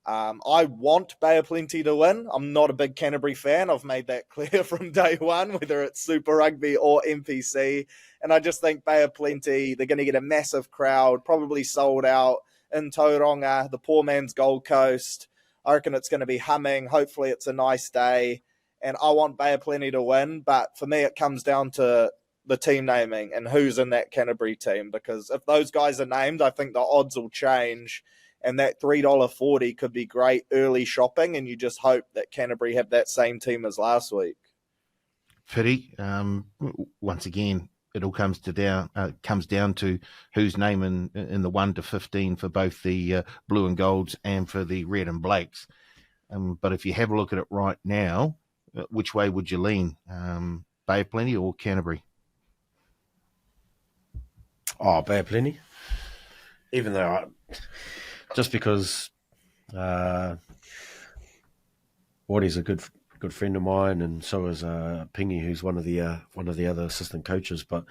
I want Bay of Plenty to win. I'm not a big Canterbury fan. I've made that clear from day one, whether it's Super Rugby or NPC. And I just think Bay of Plenty, they're going to get a massive crowd, probably sold out in Tauranga, the poor man's Gold Coast. I reckon it's going to be humming. Hopefully it's a nice day. And I want Bay of Plenty to win. But for me, it comes down to the team naming and who's in that Canterbury team. Because if those guys are named, I think the odds will change. And that $3.40 could be great early shopping, and you just hope that Canterbury have that same team as last week. Piri, once again, it all comes down to whose name in the 1 to 15 for both the blue and golds and for the red and blacks. But if you have a look at it right now, which way would you lean? Bay of Plenty or Canterbury? Oh, Bay of Plenty. Even though just because Waddy's a good friend of mine, and so is Pingy, who's one of the other assistant coaches. But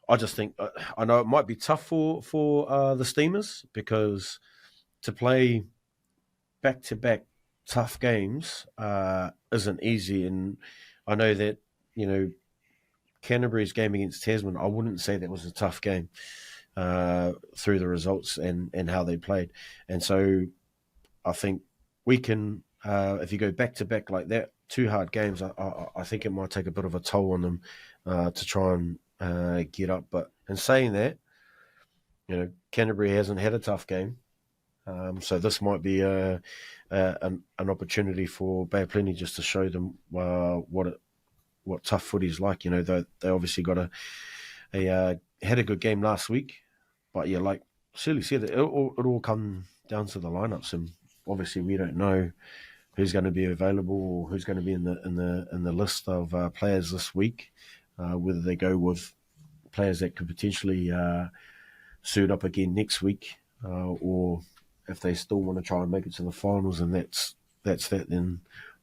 I just think I know it might be tough for the Steamers, because to play back-to-back tough games isn't easy. And I know that, Canterbury's game against Tasman, I wouldn't say that was a tough game through the results and how they played. And so I think we can, if you go back-to-back like that, 2 hard games, I think it might take a bit of a toll on them to try and get up. But in saying that, Canterbury hasn't had a tough game. So this might be an opportunity for Bay of Plenty just to show them what tough footy is like. They obviously got had a good game last week, but yeah, like Shirley said, it all come down to the lineups, and obviously we don't know who's going to be available or who's going to be in the list of players this week. Whether they go with players that could potentially suit up again next week, or if they still want to try and make it to the finals, and that's that, then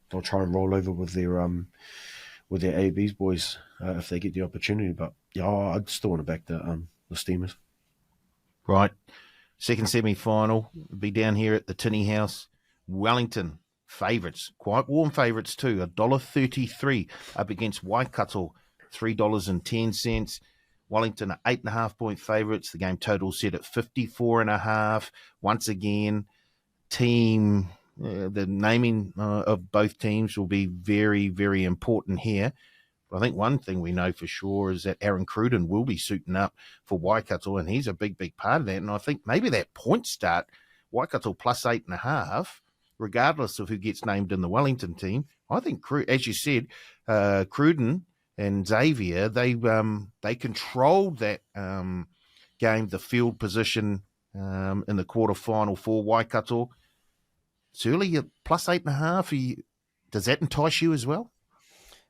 they'll try and roll over with their AB's boys if they get the opportunity. But yeah, I'd still want to back the Steamers. Right. Second semi-final will be down here at the Tinny House. Wellington favourites, quite warm favourites too, $1.33 up against Waikato, $3.10. Wellington are 8.5-point favourites. The game total set at 54.5. Once again, the naming of both teams will be very, very important here. But I think one thing we know for sure is that Aaron Cruden will be suiting up for Waikato, and he's a big, big part of that. And I think maybe that point start, Waikato plus 8.5, regardless of who gets named in the Wellington team, I think, as you said, Cruden and Xavier, they controlled that game, the field position in the quarterfinal for Waikato. Searle, plus 8.5. Does that entice you as well?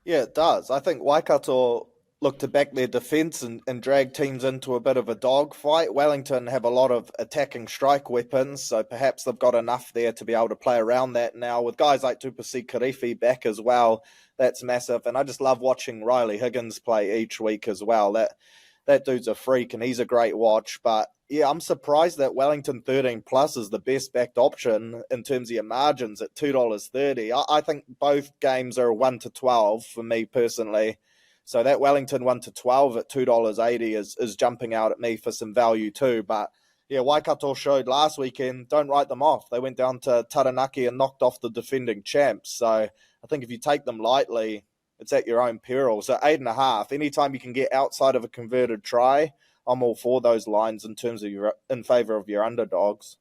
Yeah, it does. I think Waikato look to back their defence and drag teams into a bit of a dogfight. Wellington have a lot of attacking strike weapons, so perhaps they've got enough there to be able to play around that now. With guys like Tupasi Kirifi back as well, that's massive. And I just love watching Riley Higgins play each week as well. That dude's a freak, and he's a great watch. But yeah, I'm surprised that Wellington 13 plus is the best backed option in terms of your margins at $2.30. I think both games are 1 to 12 for me personally. So that Wellington 1 to 12 at $2.80 is jumping out at me for some value too. But yeah, Waikato showed last weekend, don't write them off. They went down to Taranaki and knocked off the defending champs. So I think if you take them lightly, it's at your own peril. So 8.5, anytime you can get outside of a converted try, I'm all for those lines in terms of in favour of your underdogs.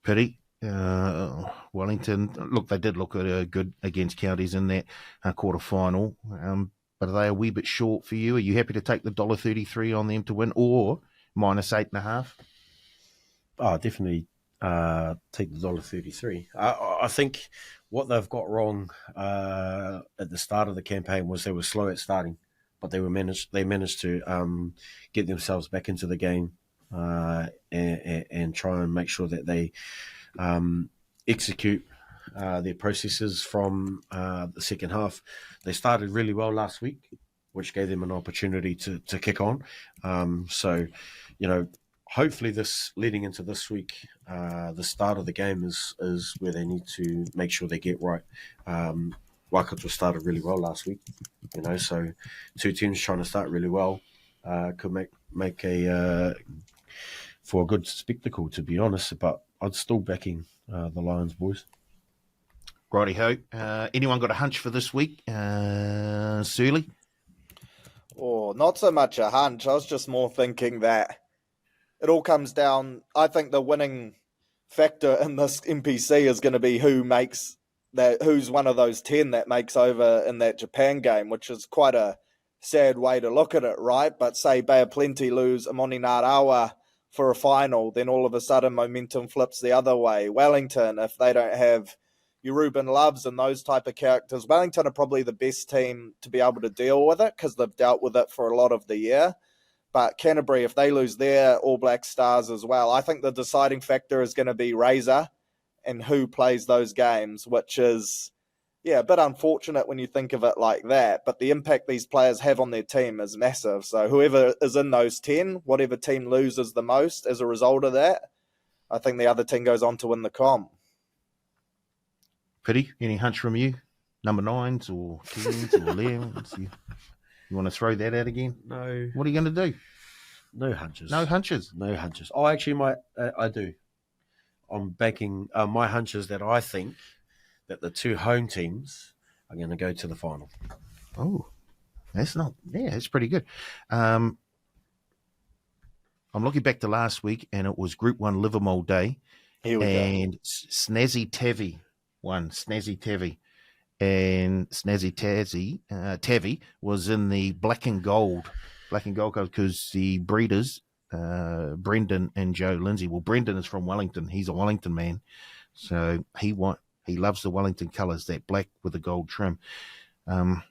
Piri, Wellington, look, they did look good against Counties in that quarterfinal, but are they a wee bit short for you? Are you happy to take the $1.33 on them to win, or minus 8.5? Oh, definitely take the $1.33. I think what they've got wrong at the start of the campaign was they were slow at starting, but they managed to get themselves back into the game and try and make sure that they execute their processes from the second half. They started really well last week, which gave them an opportunity to kick on. So, hopefully this leading into this week, the start of the game is where they need to make sure they get right. Waikato started really well last week, so two teams trying to start really well could make for a good spectacle, to be honest. But I'm still backing the Lions, boys. Righty-ho. Anyone got a hunch for this week? Searle? Oh, not so much a hunch. I was just more thinking that it all comes down, I think the winning factor in this NPC is going to be who's one of those 10 that makes over in that Japan game, which is quite a sad way to look at it, right? But say Bay of Plenty lose Amoni Narawa for a final, then all of a sudden momentum flips the other way. Wellington, if they don't have your Ruben Loves and those type of characters, Wellington are probably the best team to be able to deal with it because they've dealt with it for a lot of the year. But Canterbury, if they lose their All Black stars as well, I think the deciding factor is going to be Razor and who plays those games, which is, a bit unfortunate when you think of it like that. But the impact these players have on their team is massive. So whoever is in those 10, whatever team loses the most as a result of that, I think the other team goes on to win the comp. Piri, any hunch from you? Number 9s or 10s or 11s? You want to throw that out again? No. What are you going to do? No hunches. No hunches? No hunches. Oh, actually, I do. I'm backing my hunches that I think that the 2 home teams are going to go to the final. Oh, that's pretty good. I'm looking back to last week, and it was Group 1 Livermore Day. Here we go. Snazzy Tavi won. Snazzy Tavi. And Snazzy Tavi was in the black and gold because the breeders, Brendan and Joe Lindsay. Well, Brendan is from Wellington. He's a Wellington man. So he loves the Wellington colours, that black with the gold trim. And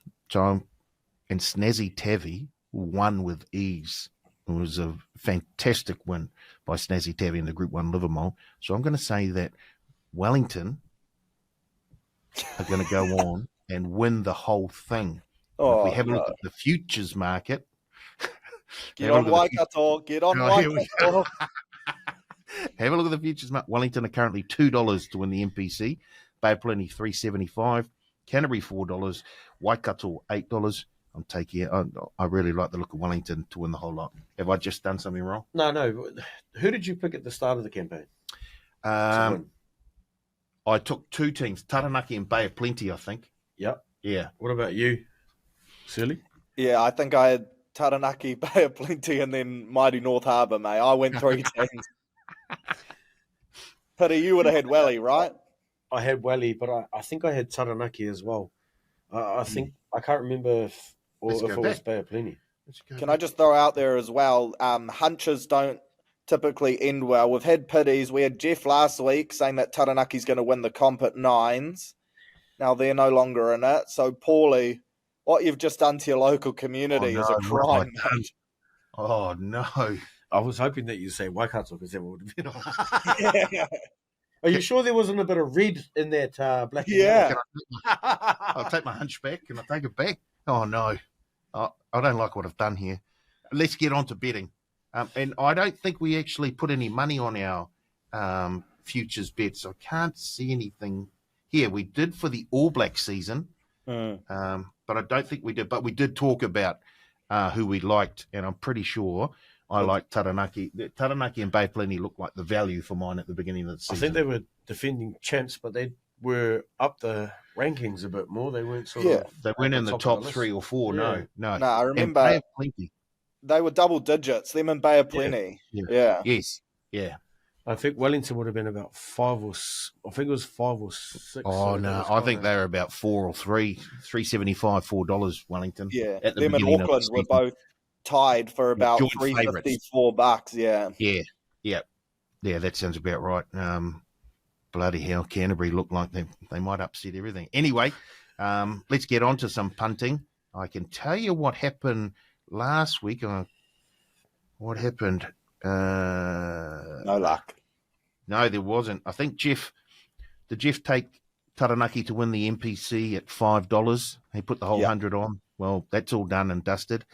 Snazzy Tavi won with ease. It was a fantastic win by Snazzy Tavi in the Group 1 Livermore. So I'm going to say that Wellington are going to go on and win the whole thing. If we have a look at the futures market. Get on Waikato. Get on Waikato. Have a look at the futures market. Wellington are currently $2 to win the NPC. Bay of Plenty $3.75. Canterbury $4. Waikato $8. I'm taking it. I really like the look of Wellington to win the whole lot. Have I just done something wrong? No. Who did you pick at the start of the campaign? I took 2 teams, Taranaki and Bay of Plenty, I think. Yep. Yeah. What about you, Searle? Yeah, I think I had Taranaki, Bay of Plenty, and then Mighty North Harbour, mate. I went 3 teams. Piri, you would have had Welly, right? I had Welly, but I think I had Taranaki as well. I think I can't remember if it was Bay of Plenty. Can I just throw out there as well? Hunches don't typically end well. We've had Piris. We had Jeff last week saying that Taranaki's going to win the comp at 9s. Now they're no longer in it. So, Paulie, what you've just done to your local community is a crime. Oh, no. I was hoping that you'd say Waikato because that would have been on. Are you sure there wasn't a bit of red in that black? Yeah. I'll take my hunch back. Can I take it back? Oh, no. I don't like what I've done here. Let's get on to betting. And I don't think we actually put any money on our futures bets. I can't see anything here. We did for the All Black season, but I don't think we did. But we did talk about who we liked, and I'm pretty sure I liked Taranaki. Taranaki and Bay Plenty looked like the value for mine at the beginning of the season. I think they were defending champs, but they were up the rankings a bit more. They weren't they weren't in the top 3 or 4. Yeah. No. I remember Bay of Plenty. They were double digits, them and Bay of Plenty. Yeah. Yes. Yeah. I think Wellington would have been about 5 or 6. Oh, no. I think they were about 4 or 3, $3.75, $4 Wellington. Yeah. At the them and Auckland were both tied for about $3.54. Yeah. Yeah, that sounds about right. Bloody hell, Canterbury looked like they might upset everything. Anyway, let's get on to some punting. I can tell you what happened last week. What happened? No luck. No, there wasn't. I think did Jeff take Taranaki to win the NPC at $5? He put the whole 100 on. Well, that's all done and dusted.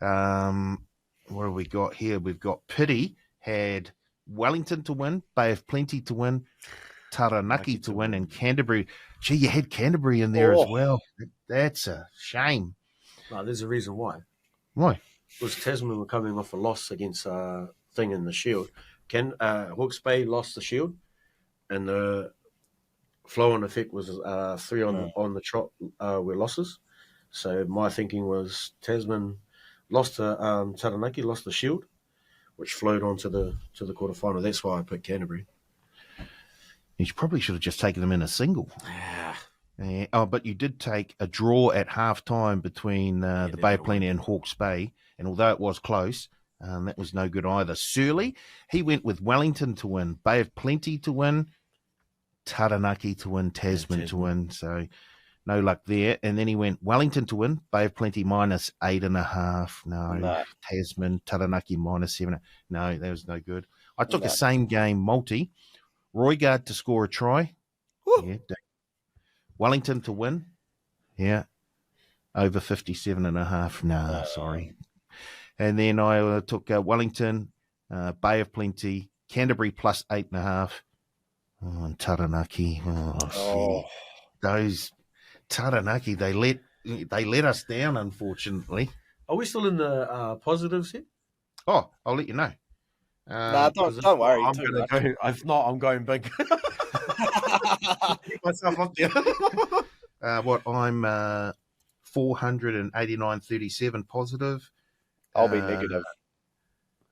What have we got here? We've got Piri had Wellington to win, Bay of Plenty to win, Taranaki to win, and Canterbury. Gee, you had Canterbury in there as well. That's a shame. No, there's a reason why. Why? Because Tasman were coming off a loss against Thing in the Shield. Hawke's Bay lost the Shield, and the flow on effect was 3 on the trot were losses. So my thinking was Tasman lost to Taranaki, lost the Shield, which flowed on to the quarterfinal. That's why I picked Canterbury. You probably should have just taken them in a single. But you did take a draw at half time between the Bay of Plenty and Hawke's Bay. And although it was close, that was no good either. Searle, he went with Wellington to win, Bay of Plenty to win, Taranaki to win, Tasman to win. So no luck there. And then he went Wellington to win, Bay of Plenty minus 8.5. No. Tasman, Taranaki minus 7. No, that was no good. I took a same game multi. Roigard to score a try. Woo. Yeah. Wellington to win. Yeah. Over 57.5. No, sorry. And then I took Wellington, Bay of Plenty, Canterbury plus 8.5. Oh, and Taranaki. Those Taranaki, they let us down, unfortunately. Are we still in the positives here? Oh, I'll let you know. Don't worry. If not, I'm going big. Keep myself up there. I'm 489.37 positive. I'll be negative.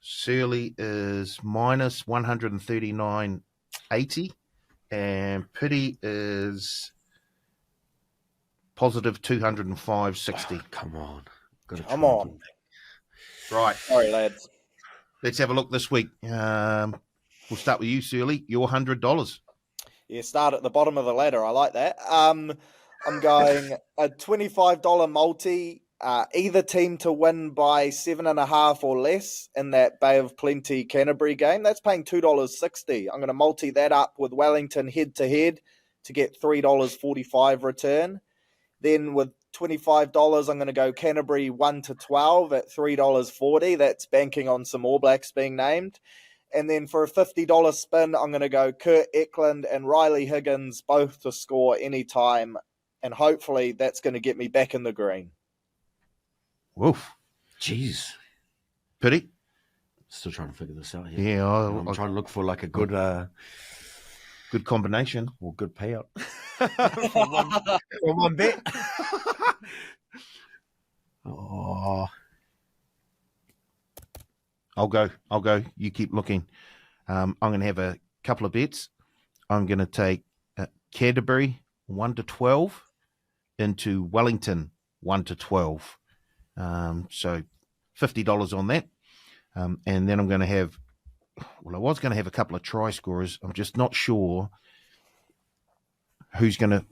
Searle is minus 139.80, and Piri is positive 205.60. Come on. Come on. Right. Sorry, lads. Let's have a look this week. We'll start with you, Searle. Your $100. Yeah, start at the bottom of the ladder. I like that. I'm going a $25 multi. Either team to win by 7.5 or less in that Bay of Plenty Canterbury game. That's paying $2.60. I'm going to multi that up with Wellington head to head to get $3.45 return. Then with $25, I'm going to go Canterbury 1 to 12 at $3.40. That's banking on some All Blacks being named. And then for a $50 spin, I'm going to go Kurt Eklund and Riley Higgins both to score anytime. And hopefully that's going to get me back in the green. Woof. Jeez. Piri? Still trying to figure this out here. Yeah. I'm trying to look for like a good good combination. Or good payout. from one bet. I'll go. You keep looking. I'm going to have a couple of bets. I'm going to take Canterbury 1 to 12 into Wellington 1 to 12. So $50 on that. And then I'm going to have, I was going to have a couple of try scorers. I'm just not sure who's going to,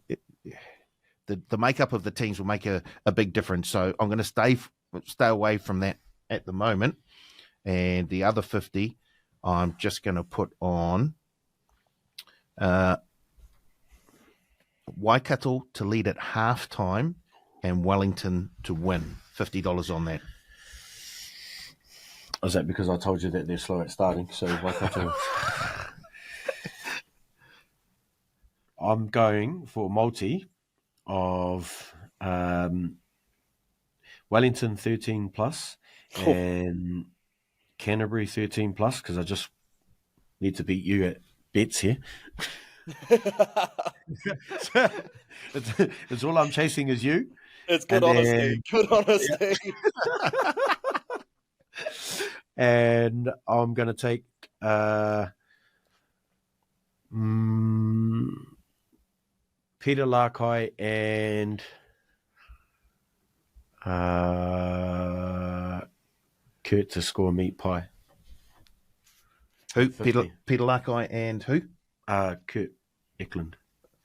the makeup of the teams will make a big difference. So I'm going to stay away from that at the moment. And the other 50, I'm just going to put on Waikato to lead at halftime and Wellington to win. $50 on that. Is that because I told you that they're slow at starting? So Waikato. I'm going for multi of Wellington 13 plus and Canterbury 13 plus because I just need to beat you at bets here. It's all I'm chasing is you. It's good honesty. Good honesty. And I'm going to take Peter Larkai and Kurt to score meat pie. Who? Peter Larkai and who? Kurt Eklund.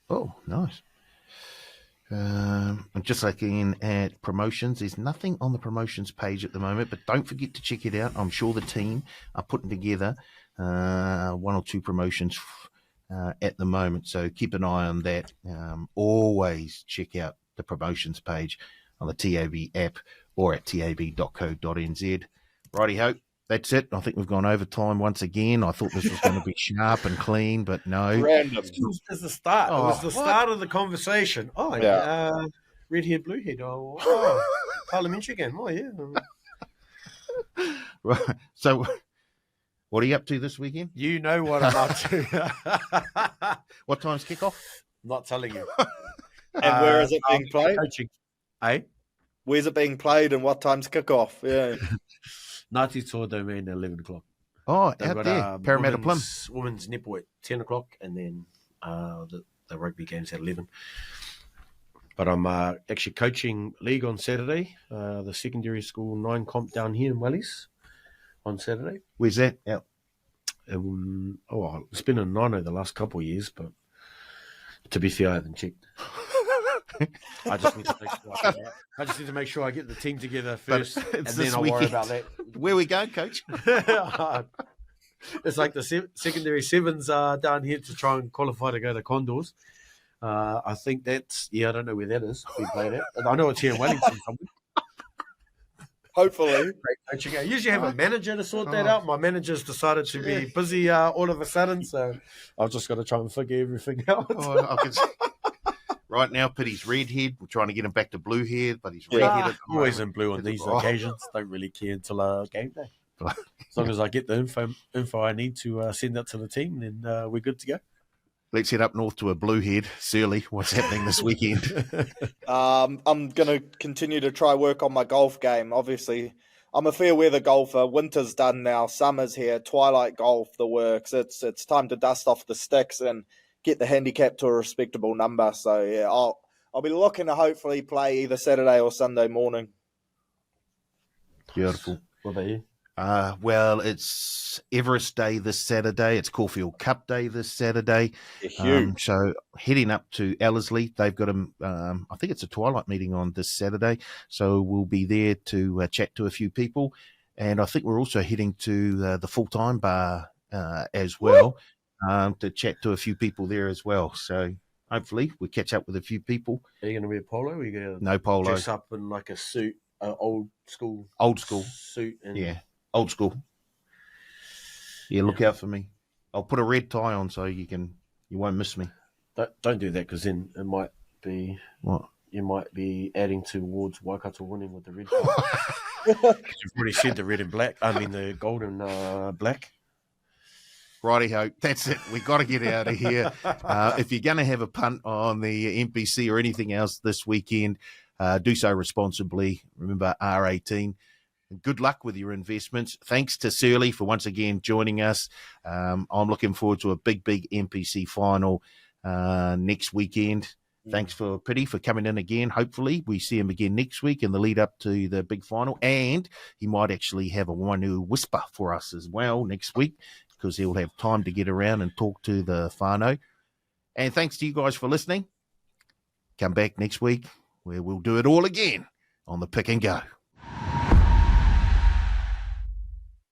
Oh, nice. I'm just looking at promotions. There's nothing on the promotions page at the moment, but don't forget to check it out. I'm sure the team are putting together one or two promotions at the moment, so keep an eye on that. Always check out the promotions page on the TAB app or at tab.co.nz. Righty-ho. That's it. I think we've gone overtime once again. I thought this was going to be sharp and clean, but no. Random. It's the start. It was the start of the conversation. Oh, yeah. Red-haired, blue-haired. Oh, parliamentary game. Oh, yeah. Right. So, what are you up to this weekend? You know what I'm up to. What time's kickoff? Not telling you. And where is it being played? Coaching. Eh? Where's it being played and what time's kickoff? Yeah. Ngāti Toa Domain at 11 o'clock. Oh, They've out got, there. Parramatta Plum. Women's netball at 10 o'clock and then the rugby game's at 11. But I'm actually coaching league on Saturday, the secondary school 9 comp down here in Wellies on Saturday. Where's that? Out. It's been a nino the last couple of years, but to be fair, I haven't checked. I just need to make sure I get the team together first, and then I'll worry about that. Where we go, Coach? It's like the secondary sevens are down here to try and qualify to go to Condors. I think that's, I don't know where that is. We played it. I know it's here in Wellington somewhere. Hopefully. I usually have a manager to sort that out. My manager's decided to be busy all of a sudden, so I've just got to try and figure everything out. I can see. Right now, Pity's redhead. We're trying to get him back to blue head, but he's redheaded. Always in blue on these occasions. Don't really care until game day. As long as I get the info I need to send that to the team, then we're good to go. Let's head up north to a blue head. Searle, what's happening this weekend? I'm going to continue to try work on my golf game. Obviously, I'm a fair weather golfer. Winter's done now. Summer's here. Twilight golf, the works. It's time to dust off the sticks and get the handicap to a respectable number. So, yeah, I'll be looking to hopefully play either Saturday or Sunday morning. Beautiful. What about you? Well, it's Everest Day this Saturday. It's Caulfield Cup Day this Saturday. So heading up to Ellerslie, they've got I think it's a twilight meeting on this Saturday. So we'll be there to chat to a few people. And I think we're also heading to the full-time bar as well to chat to a few people there as well. So hopefully we catch up with a few people. Are you going to wear polo? Or are you going to no polo. Dress up in like a suit, old school suit? And... Yeah. Old school. Yeah, look out for me. I'll put a red tie on so you won't miss me. Don't do that, because then it might be what you might be adding towards Waikato winning with the red tie. You've already said the red and black. I mean the gold and black. Righty-ho, that's it. We got to get out of here. If you're going to have a punt on the NPC or anything else this weekend, do so responsibly. Remember R18. Good luck with your investments. Thanks to Searle for once again joining us. I'm looking forward to a big NPC final next weekend. Thanks for Piri for coming in again. Hopefully we see him again next week in the lead up to the big final. And he might actually have a Wainu whisper for us as well next week, because he'll have time to get around and talk to the whānau. And thanks to you guys for listening. Come back next week where we'll do it all again on the Pick and Go.